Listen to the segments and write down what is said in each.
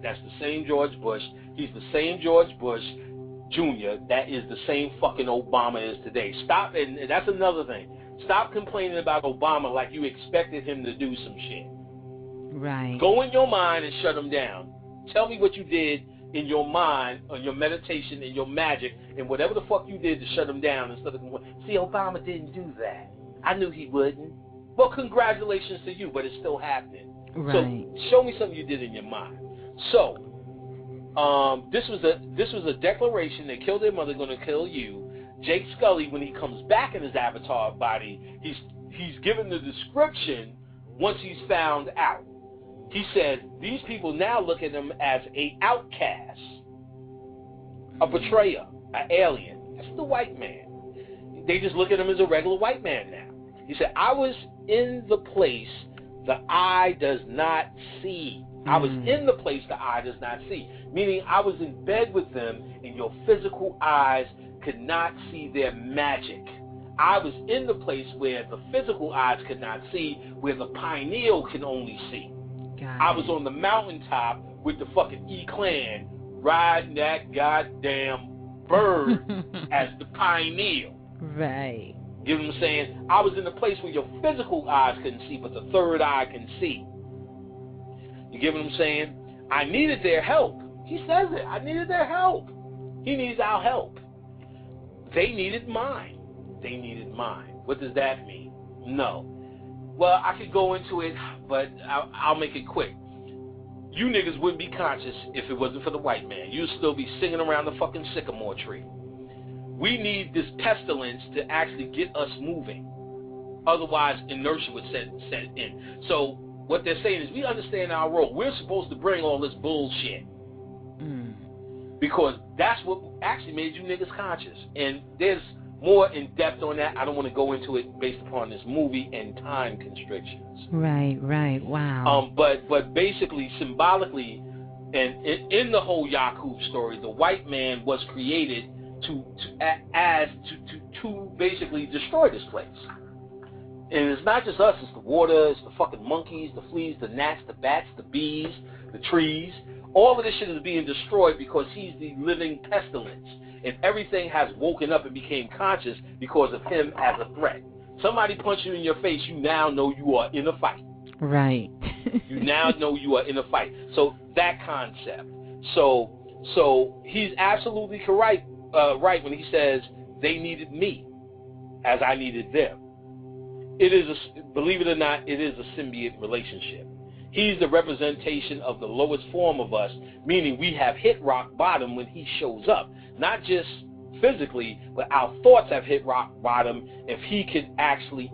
That's the same George Bush. He's the same George Bush Jr. That is the same fucking Obama is today. Stop, and that's another thing. Stop complaining about Obama like you expected him to do some shit. Right. Go in your mind and shut him down. Tell me what you did in your mind, on your meditation, and your magic, and whatever the fuck you did to shut him down instead of, see, Obama didn't do that. I knew he wouldn't. Well, congratulations to you, but it's still happening. Right. So show me something you did in your mind. So this was a declaration. They killed their mother, going to kill you. Jake Scully, when he comes back in his avatar body, he's given the description once he's found out. He said these people now look at him as a outcast, a betrayer, an alien. That's the white man. They just look at him as a regular white man now. He said, I was in the place the eye does not see. I was in the place the eye does not see. Meaning I was in bed with them and your physical eyes could not see their magic. I was in the place where the physical eyes could not see, where the pineal can only see. I was on the mountaintop with the fucking E-Clan riding that goddamn bird as the pineal. Right. You know what I'm saying? I was in a place where your physical eyes couldn't see, but the third eye can see. You get what I'm saying? I needed their help. He says it. I needed their help. He needs our help. They needed mine. They needed mine. What does that mean? No. Well, I could go into it, but I'll make it quick. You niggas wouldn't be conscious if it wasn't for the white man. You'd still be singing around the fucking sycamore tree. We need this pestilence to actually get us moving. Otherwise, inertia would set in. So what they're saying is we understand our role. We're supposed to bring all this bullshit. Because that's what actually made you niggas conscious. And there's more in depth on that. I don't want to go into it based upon this movie and time constrictions. Right, wow. But basically, symbolically, and in the whole Yakub story, the white man was created to basically destroy this place. And it's not just us, it's the water, it's the fucking monkeys, the fleas, the gnats, the bats, the bees, the trees. All of this shit is being destroyed because he's the living pestilence. And everything has woken up and became conscious because of him as a threat. Somebody punched you in your face, you now know you are in a fight. Right. You now know you are in a fight. So that concept. So he's absolutely correct, right when he says they needed me as I needed them. It is, believe it or not, it is a symbiote relationship. He's the representation of the lowest form of us, meaning we have hit rock bottom when he shows up. Not just physically, but our thoughts have hit rock bottom if he can actually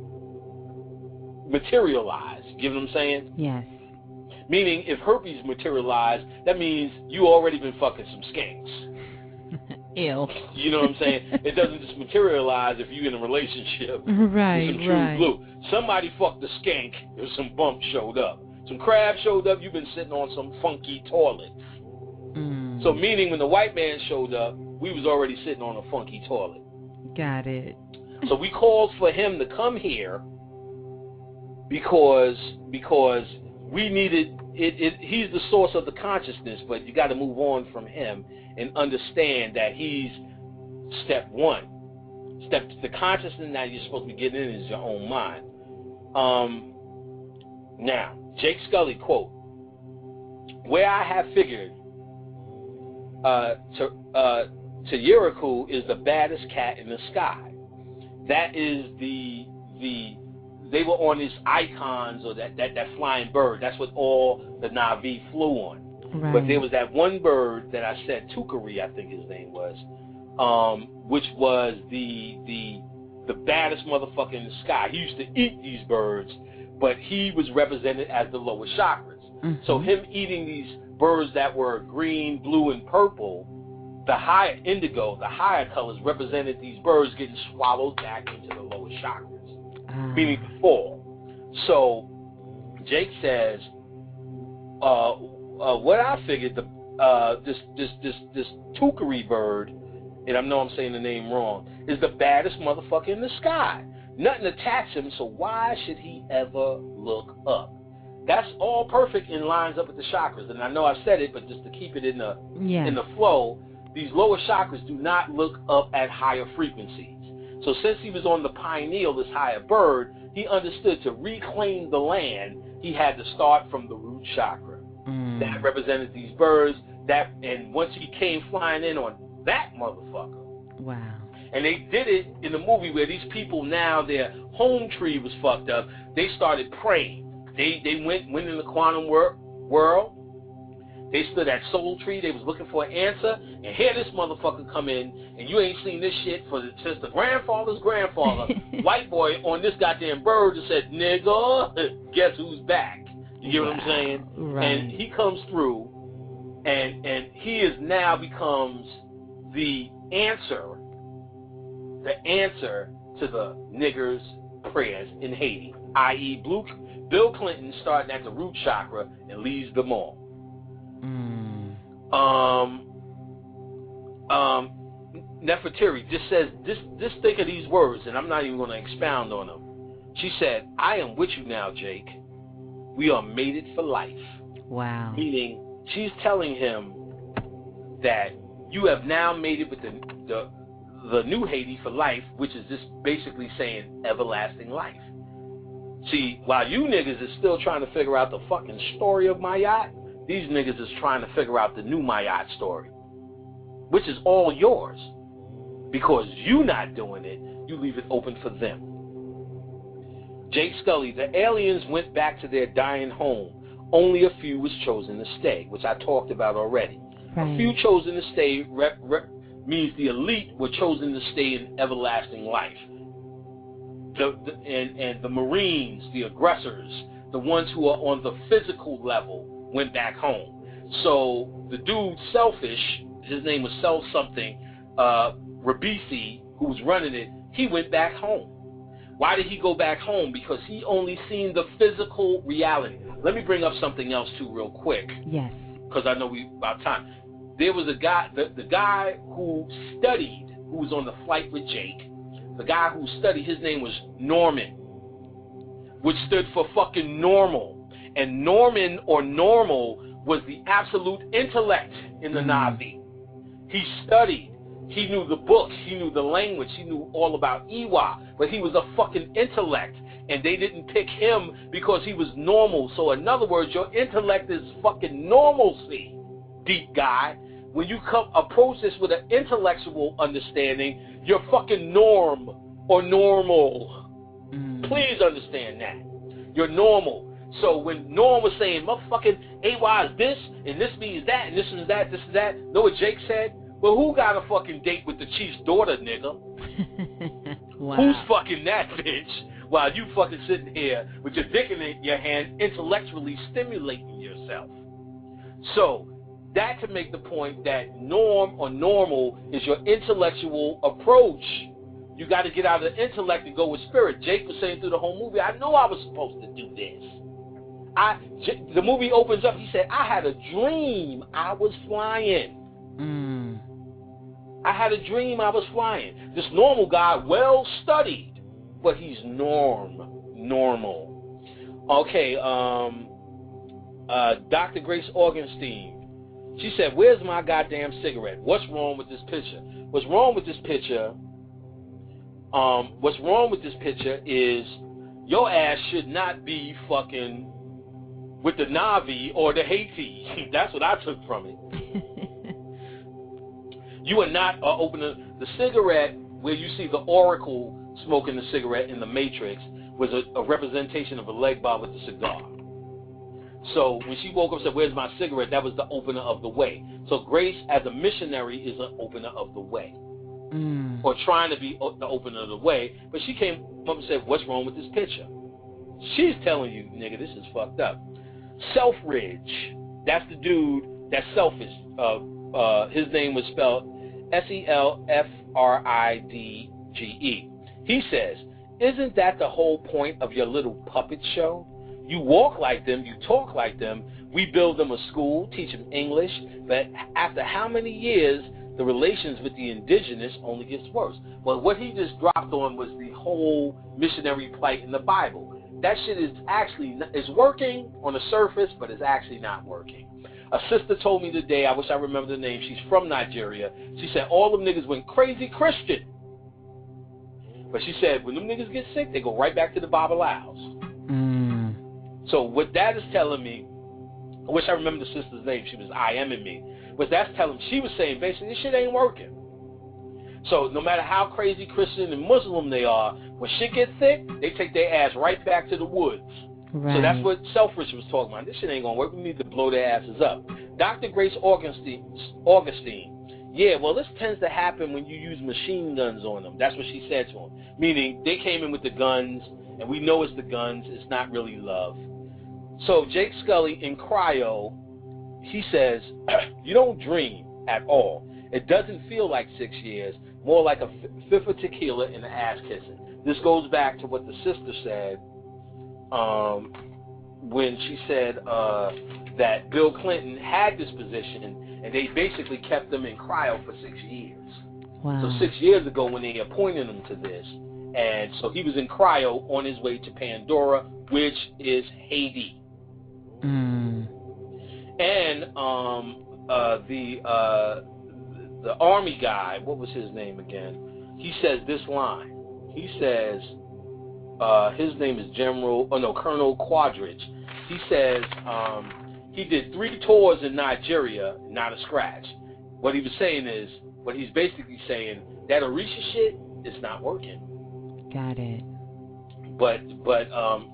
materialize. You know what I'm saying? Yes. Meaning, if herpes materialized, that means you already been fucking some skanks. Ew. You know what I'm saying? It doesn't just materialize if you're in a relationship right, with some true blue. Somebody fucked the skank if some bump showed up. Some crab showed up, you've been sitting on some funky toilet. So meaning when the white man showed up, we was already sitting on a funky toilet. Got it. So we called for him to come here because we needed it. He's the source of the consciousness, but you got to move on from him and understand that he's step one. The consciousness that you're supposed to be getting in is your own mind. Now, Jake Scully, quote, where I have figured Tayiraku is the baddest cat in the sky. That is they were on these icons or that flying bird. That's what all the Na'vi flew on. Right. But there was that one bird that I said, Tukari, I think his name was, which was the baddest motherfucker in the sky. He used to eat these birds, but he was represented as the lower chakras. So him eating these birds that were green, blue, and purple, the higher indigo, the higher colors represented these birds getting swallowed back into the lower chakras, meaning the fall. So Jake says, what I figured, this Tukari bird, and I know I'm saying the name wrong, is the baddest motherfucker in the sky. Nothing attacks him, so why should he ever look up? That's all perfect and lines up with the chakras. And I know I said it, but just to keep it in the flow, these lower chakras do not look up at higher frequencies. So since he was on the pineal, this higher bird, he understood to reclaim the land, he had to start from the root chakra. That represented these birds. And once he came flying in on that motherfucker. Wow. And they did it in the movie where these people now, their home tree was fucked up. They started praying. They went in the quantum world. They stood at Soul Tree. They was looking for an answer. And here this motherfucker come in, and you ain't seen this shit since the grandfather's grandfather. White boy on this goddamn bird and said, nigga, guess who's back? You get what I'm saying? Right. And he comes through, and he is now becomes the answer to the niggers' prayers in Haiti, i.e. Bill Clinton starting at the root chakra and leads them all. Nefertiri just says, just think of these words, and I'm not even going to expound on them. She said, I am with you now, Jake. We are mated for life. Wow. Meaning, she's telling him that you have now mated with the new Haiti for life, which is just basically saying everlasting life. See, while you niggas is still trying to figure out the fucking story of Mayat, these niggas is trying to figure out the new Mayat story, which is all yours. Because you not doing it, you leave it open for them. Jake Scully, the aliens went back to their dying home. Only a few was chosen to stay, which I talked about already. Right. A few chosen to stay means the elite were chosen to stay in everlasting life. And the Marines, the aggressors, the ones who are on the physical level, went back home. So the dude, Selfish, his name was Self something, Rabisi, who was running it, he went back home. Why did he go back home? Because he only seen the physical reality. Let me bring up something else too real quick. Yes. Because I know we about time. There was a guy, the guy who studied, who was on the flight with Jake. The guy who studied, his name was Norman, which stood for fucking normal. And Norman or normal was the absolute intellect in the Navi. He studied. He knew the books. He knew the language. He knew all about Iwa. But he was a fucking intellect. And they didn't pick him because he was normal. So in other words, your intellect is fucking normalcy, deep guy. When you approach this with an intellectual understanding, you're fucking norm or normal. Please understand that. You're normal. So when Norm was saying, motherfucking AY is this, and this means that, and this is that, this is that, know what Jake said? Well, who got a fucking date with the chief's daughter, nigga? Wow. Who's fucking that bitch? While you fucking sitting here with your dick in your hand, intellectually stimulating yourself. So, that to make the point that norm or normal is your intellectual approach. You got to get out of the intellect and go with spirit. Jake was saying through the whole movie, I know I was supposed to do this. The movie opens up, he said, I had a dream I was flying. I had a dream I was flying. This normal guy, well studied, but he's normal. Okay, Dr. Grace Augenstein. She said, where's my goddamn cigarette? What's wrong with this picture? What's wrong with this picture is your ass should not be fucking with the Navi or the Haiti. That's what I took from it. You are not opening the cigarette where you see the Oracle smoking the cigarette in the Matrix was a representation of a leg bar with a cigar. So when she woke up and said, where's my cigarette? That was the opener of the way. So Grace, as a missionary, is an opener of the way. Or trying to be the opener of the way. But she came up and said, what's wrong with this picture? She's telling you, nigga, this is fucked up. Selfridge, that's the dude that's selfish. His name was spelled Selfridge. He says, isn't that the whole point of your little puppet show? You walk like them, you talk like them, we build them a school, teach them English, but after how many years, the relations with the indigenous only gets worse. Well, what he just dropped on was the whole missionary plight in the Bible. that shit is actually, it's working on the surface, but it's actually not working. A sister told me today, I wish I remember the name, she's from Nigeria. She said all them niggas went crazy Christian. But she said when them niggas get sick, they go right back to the Babalaos. So what that is telling me, I wish I remember the sister's name, she was IMing me. What that's telling me, she was saying basically this shit ain't working. So no matter how crazy Christian and Muslim they are, when shit gets thick, they take their ass right back to the woods. Right. So that's what Selfridge was talking about. This shit ain't gonna work. We need to blow their asses up. Dr. Grace Augustine. Yeah, well, this tends to happen when you use machine guns on them. That's what she said to him. Meaning they came in with the guns, and we know it's the guns. It's not really love. So Jake Scully in Cryo, he says, you don't dream at all. It doesn't feel like 6 years, more like a fifth of tequila and an ass kissing. This goes back to what the sister said when she said that Bill Clinton had this position and they basically kept him in cryo for 6 years. Wow. So 6 years ago when they appointed him to this, and so he was in cryo on his way to Pandora, which is Haiti. And the army guy, what was his name again? He says this line. He says, his name is Colonel Quaritch. He says he did 3 tours in Nigeria, not a scratch. What he was saying is, what he's basically saying, that Orisha shit is not working. Got it. But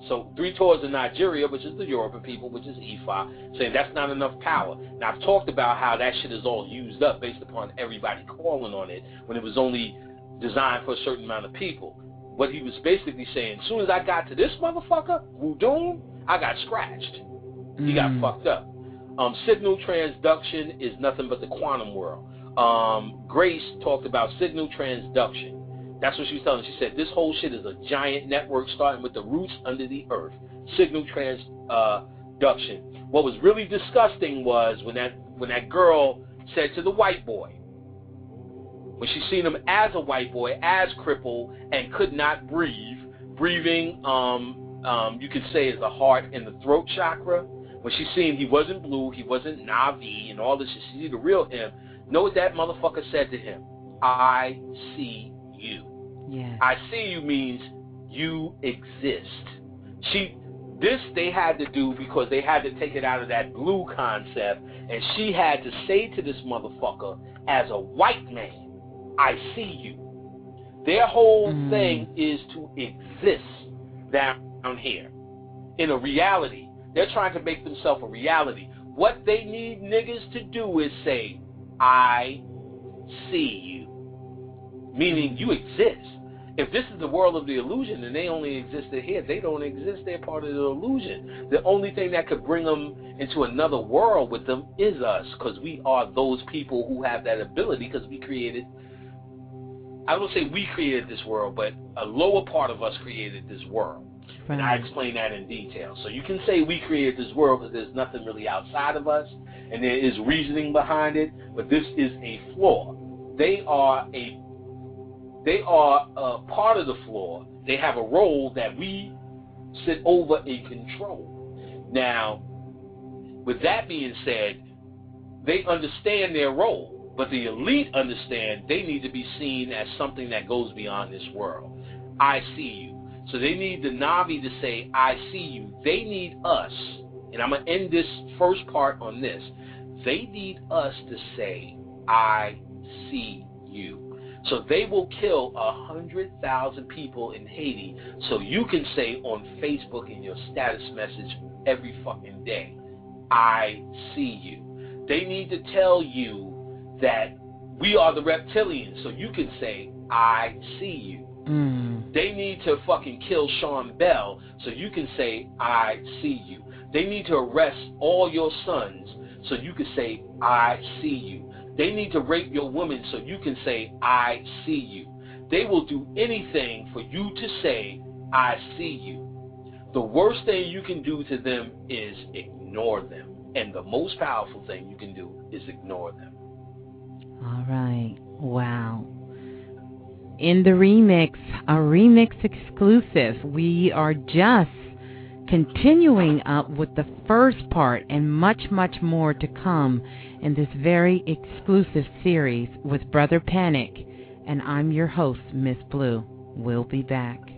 so 3 tours in Nigeria, which is the Yoruba people, which is Ifa, saying that's not enough power. Now, I've talked about how that shit is all used up based upon everybody calling on it when it was only designed for a certain amount of people. What he was basically saying, as soon as I got to this motherfucker, Wudun, I got scratched. He got fucked up. Signal transduction is nothing but the quantum world. Grace talked about signal transduction. That's what she was telling. She said this whole shit is a giant network starting with the roots under the earth. Signal transduction. What was really disgusting was when that girl said to the white boy, when she seen him as a white boy, as crippled and could not breathe, breathing, you could say is the heart and the throat chakra. When she seen he wasn't blue, he wasn't Navi and all this, she see the real him. Know what that motherfucker said to him? I see you. Yes. I see you means you exist. This they had to do because they had to take it out of that blue concept, and she had to say to this motherfucker as a white man, I see you. Their whole thing is to exist down here in a reality. They're trying to make themselves a reality. What they need niggas to do is say, I see you. Meaning you exist. If this is the world of the illusion and they only existed here, they don't exist. They're part of the illusion. The only thing that could bring them into another world with them is us, because we are those people who have that ability, because we created, I don't say we created this world, but a lower part of us created this world. Right. And I explain that in detail. So you can say we created this world because there's nothing really outside of us, and there is reasoning behind it, but this is a flaw. They are a part of the flaw. They have a role that we sit over and control. Now, with that being said, they understand their role, but the elite understand they need to be seen as something that goes beyond this world. I see you. So they need the Navi to say, I see you. They need us, and I'm going to end this first part on this. They need us to say, I see you. So they will kill 100,000 people in Haiti so you can say on Facebook in your status message every fucking day, I see you. They need to tell you that we are the reptilians so you can say, I see you. They need to fucking kill Sean Bell so you can say, I see you. They need to arrest all your sons so you can say, I see you. They need to rape your woman so you can say, I see you. They will do anything for you to say, I see you. The worst thing you can do to them is ignore them. And the most powerful thing you can do is ignore them. All right. Wow. In the remix, a remix exclusive, we are just continuing up with the first part and much, much more to come in this very exclusive series with Brother Panic. And I'm your host, Miss Blue. We'll be back.